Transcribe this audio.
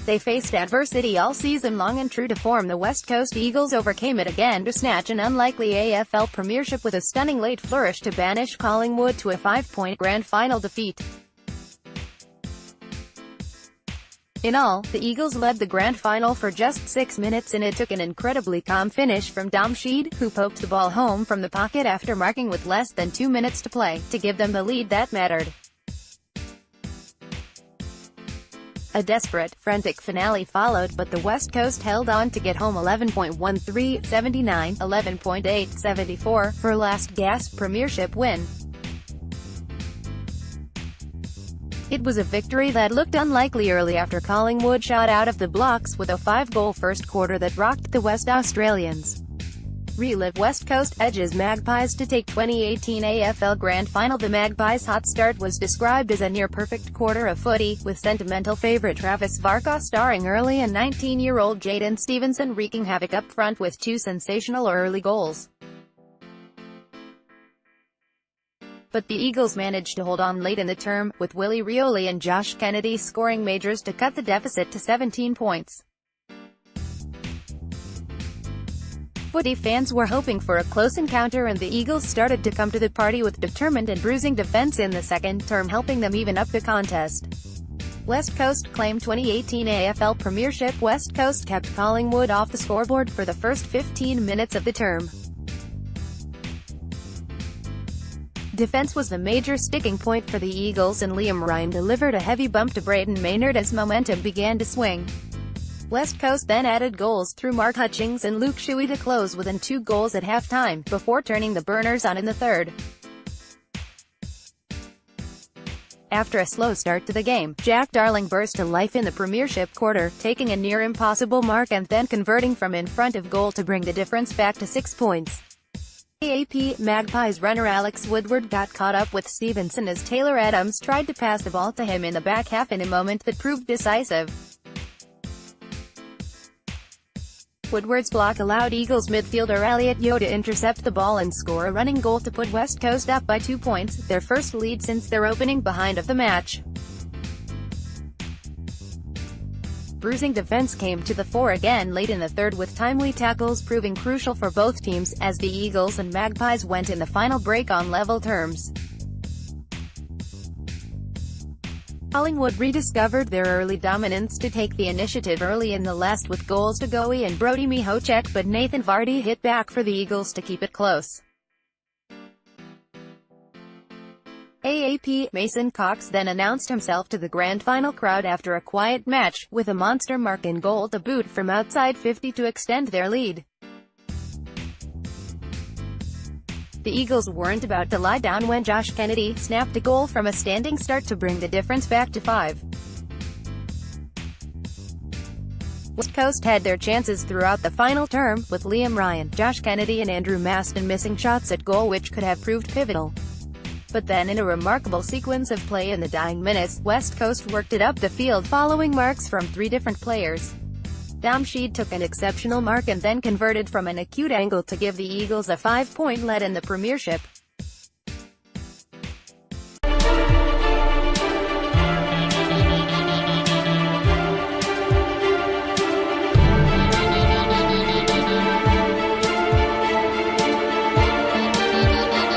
They faced adversity all season long, and true to form, the West Coast Eagles overcame it again to snatch an unlikely AFL premiership with a stunning late flourish to banish Collingwood to a 5-point grand final defeat. In all, the Eagles led the grand final for just 6 minutes, and it took an incredibly calm finish from Dom Sheed, who poked the ball home from the pocket after marking with less than 2 minutes to play, to give them the lead that mattered. A desperate, frantic finale followed, but the West Coast held on to get home 11.13, 79, 11.8, 74, for a last-gasp premiership win. It was a victory that looked unlikely early after Collingwood shot out of the blocks with a 5-goal first quarter that rocked the West Australians. Relive West Coast edges Magpies to take 2018 AFL Grand Final. The Magpies' hot start was described as a near-perfect quarter of footy, with sentimental favourite Travis Varcoe starring early and 19-year-old Jaden Stevenson wreaking havoc up front with 2 sensational early goals. But the Eagles managed to hold on late in the term, with Willie Rioli and Josh Kennedy scoring majors to cut the deficit to 17 points. Footy fans were hoping for a close encounter, and the Eagles started to come to the party with determined and bruising defense in the second term, helping them even up the contest. West Coast claimed 2018 AFL Premiership. West Coast kept Collingwood off the scoreboard for the first 15 minutes of the term. Defense was the major sticking point for the Eagles, and Liam Ryan delivered a heavy bump to Braden Maynard as momentum began to swing. West Coast then added goals through Mark Hutchings and Luke Shuey to close within 2 goals at halftime, before turning the burners on in the third. After a slow start to the game, Jack Darling burst to life in the premiership quarter, taking a near-impossible mark and then converting from in front of goal to bring the difference back to 6 points. AAP Magpies runner Alex Woodward got caught up with Stevenson as Taylor Adams tried to pass the ball to him in the back half in a moment that proved decisive. Woodward's block allowed Eagles midfielder Elliot Yeo to intercept the ball and score a running goal to put West Coast up by 2 points, their first lead since their opening behind of the match. Bruising defense came to the fore again late in the third, with timely tackles proving crucial for both teams, as the Eagles and Magpies went in the final break on level terms. Collingwood rediscovered their early dominance to take the initiative early in the last with goals to Goey and Brody Mihocek, but Nathan Vardy hit back for the Eagles to keep it close. AAP Mason Cox then announced himself to the grand final crowd after a quiet match, with a monster mark and goal to boot from outside 50 to extend their lead. The Eagles weren't about to lie down when Josh Kennedy snapped a goal from a standing start to bring the difference back to 5. West Coast had their chances throughout the final term, with Liam Ryan, Josh Kennedy and Andrew Maston missing shots at goal which could have proved pivotal. But then, in a remarkable sequence of play in the dying minutes, West Coast worked it up the field following marks from 3 different players. Dom Sheed took an exceptional mark and then converted from an acute angle to give the Eagles a 5-point lead in the premiership.